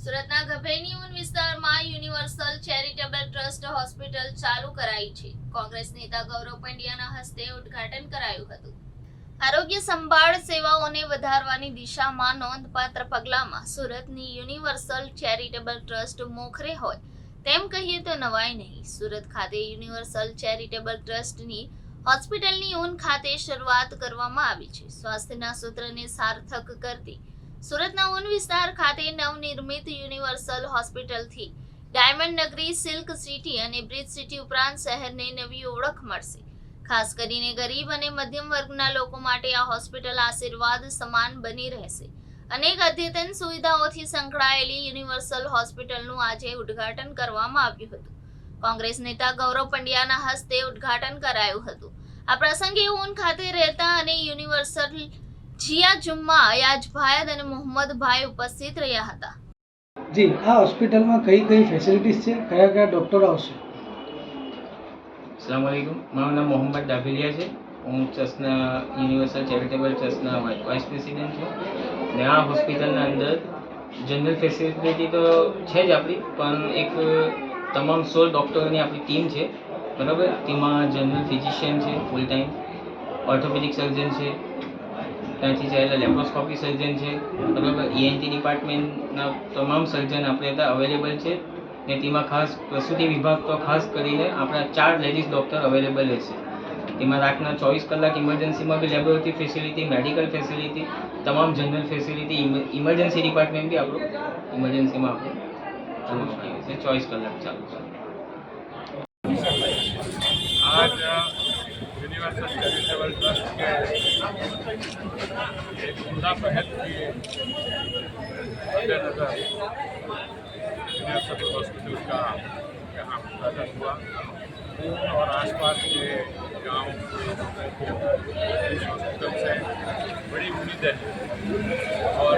સુરતના ગભેની ઉન વિસ્તારમાં universal charitable trust hospital ચાલુ કરાઈ છે। કોંગ્રેસ નેતા ગૌરવ પંડ્યાના હસ્તે ઉદ્ઘાટન કરાયું હતું। આરોગ્ય સંભાળ સેવાઓને વધારવાની દિશામાં નોંધપાત્ર પગલામાં સુરતની યુનિવર્સલ ચેરિટેબલ ટ્રસ્ટ મોખરે હોય તેમ કહીએ તો નવાઈ નહીં। સુરત ખાતે યુનિવર્સલ ચેરિટેબલ ટ્રસ્ટની હોસ્પિટલની ઉન ખાતે શરૂઆત કરવામાં આવી છે। સ્વાસ્થ્યના સૂત્રને સાર્થક કરતી સુરતના ઉન વિસ્તાર ખાતે નવનિર્મિત યુનિવર્સલ હોસ્પિટલથી ડાયમંડ નગરી, સિલ્ક સિટી અને બ્રિજ સિટી ઉપરાંત શહેરને નવી ઓળખ મળશે। ખાસ કરીને ગરીબ અને મધ્યમ વર્ગના લોકો માટે આ હોસ્પિટલ આશીર્વાદ સમાન બની રહેશે। અનેક અદ્યતન સુવિધાઓથી સંકળાયેલી યુનિવર્સલ હોસ્પિટલનું આજે ઉદ્ઘાટન કરવામાં આવ્યું હતું। કોંગ્રેસ નેતા ગૌરવ પંડ્યાના હસ્તે ઉદ્ઘાટન કરાયું હતું। આ પ્રસંગે ઉન ખાતે રહેતા અને યુનિવર્સલ जिया जुम्मा, अयाजभाई અને મોહમ્મદભાઈ ઉપસ્થિત રહ્યા હતા। જી, આ હોસ્પિટલમાં કઈ કઈ ફેસિલિટીઝ છે, કયા કયા ડોક્ટરો આવશે? अस्सलाम वालेकुम, મારું નામ મોહમ્મદ દાભેલિયા છે। હું ટ્રસ્ટના યુનિવર્સલ ચેરિટેબલ ટ્રસ્ટના વાઇસ પ્રેસિડેન્ટ છું ને આ હોસ્પિટલના અંદર જનરલ ફેસિલિટી તો છે જ આપણી, પણ એક તમામ 16 ડૉક્ટરોની આપણી ટીમ છે, બરાબર। તેમાં જનરલ ફિઝિશિયન છે ફૂલ ટાઈમ, ઓર્થોપેડિક સર્જન છે, ત્યાંથી ચાલેલા લેપ્રોસ્કોપી સર્જન છે, બરાબર। ENT ડિપાર્ટમેન્ટના તમામ સર્જન આપણે ત્યાં અવેલેબલ છે ને તેમાં ખાસ પ્રસૂતિ વિભાગ તો ખાસ કરીને આપણા 4 લેડીઝ ડૉક્ટર અવેલેબલ રહેશે। તેમાં રાતના 24 કલાક ઇમરજન્સીમાં બી લેબોરેટરી ફેસિલિટી, મેડિકલ ફેસિલિટી, તમામ જનરલ ફેસિલિટી, ઇમરજન્સી ડિપાર્ટમેન્ટ બી આપણું ઇમરજન્સીમાં આપણું ચાલુ છે, 24 કલાક ચાલુ છે। आज यूनिवर्सल चैरिटेबल ट्रस्ट के एक उम्दा पहल की मद्देनजर यूनिवर्सल हॉस्पिटल का यहाँ उद्घाटन हुआ और आसपास के गाँव के लोगों को इस हॉस्पिटल से बड़ी उम्मीद है और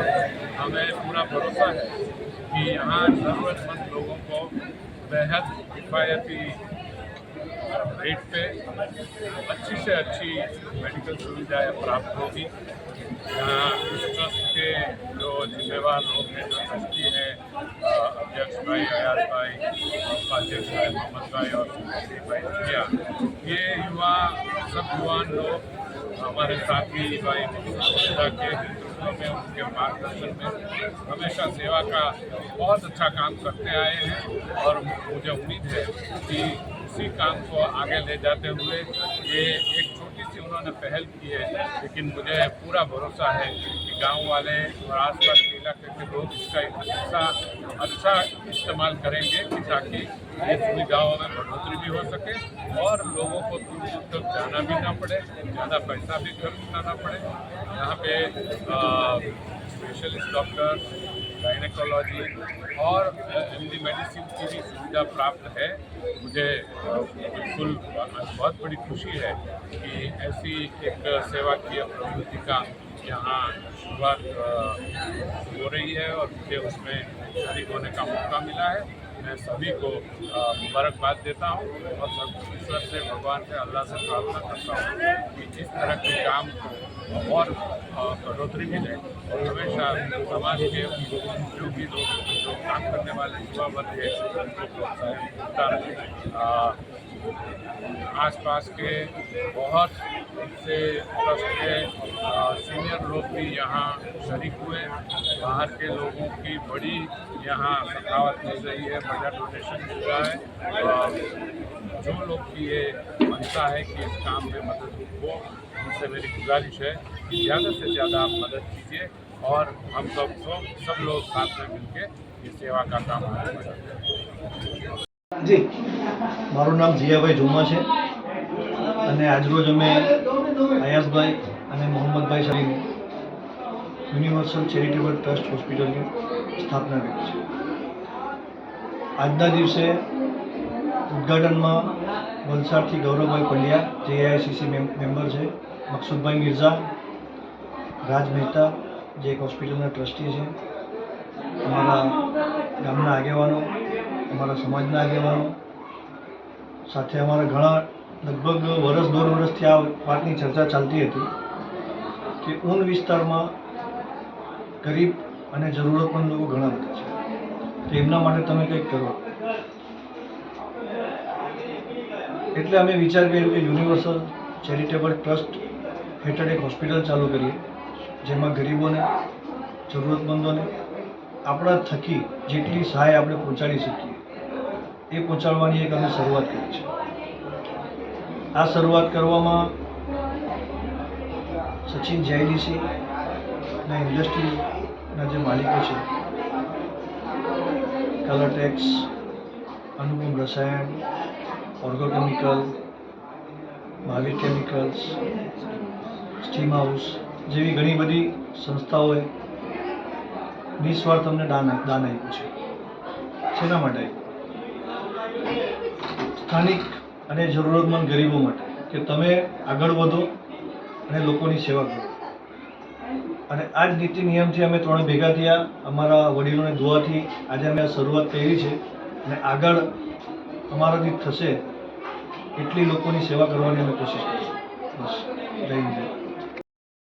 हमें पूरा भरोसा है कि यहाँ ज़रूरतमंद लोगों को बेहद किफ़ायती रेट पे अच्छी से अच्छी मेडिकल सुविधाएं प्राप्त होगी। यहाँ इस ट्रस्ट के जो जिम्मेवार लोग हैं, जो ट्रस्टी हैं, अध्यक्ष भाई अयाज भाई, उपाध्यक्ष भाई मोहम्मद भाई और भाई जिया, ये सब युवान लोग हमारे साथी भाई सुविधा के नेतृत्व में, उनके मार्गदर्शन में हमेशा सेवा का बहुत अच्छा काम करते आए हैं और मुझे उम्मीद है कि उसी काम को आगे ले जाते हुए ये एक छोटी सी उन्होंने पहल की है, लेकिन मुझे पूरा भरोसा है कि गांव वाले और आसपास के इलाके के लोग इसका अच्छा इस्तेमाल करेंगे कि ताकि ये सुविधाओं में बढ़ोतरी भी हो सके और लोगों को दूर दूर तक जाना भी ना पड़े, ज़्यादा पैसा भी खर्चना ना पड़े। यहाँ पे स्पेशलिस्ट डॉक्टर, गायनेकोलॉजी और MD मेडिसिन की भी सुविधा प्राप्त है। मुझे बिल्कुल बहुत बड़ी खुशी है कि ऐसी एक सेवाकीय प्रवृत्ति का यहाँ शुरुआत हो रही है और मुझे उसमें शरीक होने का मौका मिला है। मैं सभी को मुबारकबाद देता हूँ और सब ईश्वर से, भगवान से, अल्लाह से प्रार्थना करता हूँ कि इस तरह के काम और बढ़ोतरी मिले और हमेशा समाज के जो भी लोग जो काम करने वाले युवा वर्ग है उनको प्रोत्साहन मिलता रहे। आसपास के बहुत से ट्रस्ट के सीनियर लोग भी यहाँ शरीक हुए। बाहर के लोगों की बड़ी यहाँ सखावत मिल रही है, बड़ा डोनेशन मिल रहा है। जो लोग की ये मनसा है कि इस काम में मदद हो, उनसे मेरी गुजारिश है कि ज़्यादा से ज़्यादा आप मदद कीजिए और हम सब लोग साथ में मिलकर ये सेवा का काम आगे बढ़ाते हैं। જી, મારું નામ જીયાભાઈ જુમ્મા છે અને આજરોજ અમે અયાઝભાઈ અને મોહમ્મદભાઈ સાહેબે યુનિવર્સલ ચેરિટેબલ ટ્રસ્ટ હોસ્પિટલની સ્થાપના કરી છે। આજના દિવસે ઉદ્ઘાટનમાં વલસાડથી ગૌરવભાઈ પંડ્યા જે AICC મેમ્બર છે, મકસુદભાઈ મિર્ઝા, રાજ મહેતા જે એક હોસ્પિટલના ટ્રસ્ટી છે, અમારા ગામના આગેવાનો, અમારા સમાજના આગેવાનો સાથે અમારા ઘણા લગભગ વર્ષ 2 વર્ષથી આ વાતની ચર્ચા ચાલતી હતી કે ઊન વિસ્તારમાં ગરીબ અને જરૂરતમંદ લોકો ઘણા બધા છે। તો એમના માટે તમે કંઈક કરો. એટલે અમે વિચાર કર્યો કે યુનિવર્સલ ચેરિટેબલ ટ્રસ્ટ હેઠળ એક હોસ્પિટલ ચાલુ કરીએ, જેમાં ગરીબોને, જરૂરતમંદોને આપણા થકી જેટલી સહાય આપણે પહોંચાડી શકીએ એ પહોંચાડવાની એક અમે શરૂઆત કરી છે. આ શરૂઆત કરવામાં સચિન જીઆઈડીસી ના ઇન્ડસ્ટ્રીઝના જે માલિકો છે, કલરટેક્સ, અનુપમ રસાયણ, ઓર્ગોકેમિકલ, મહાવીર કેમિકલ્સ, સ્ટીમ હાઉસ જેવી ઘણી બધી સંસ્થાઓએ નિસ્વાર્થ અમને દાન આપ્યું છે. શેના માટે આપ્યું? સ્થાનિક અને જરૂરતમંદ ગરીબો માટે, કે તમે આગળ વધો અને લોકોની સેવા કરો. અને આ જ નીતિ નિયમથી અમે ત્રણે ભેગા થયા. અમારા વડીલોની દુઆથી આજે અમે આ શરૂઆત કરી છે અને આગળ અમારાથી થશે એટલી લોકોની સેવા કરવાની અમે કોશિશ કરીશું. બસ, જય હિન્દ.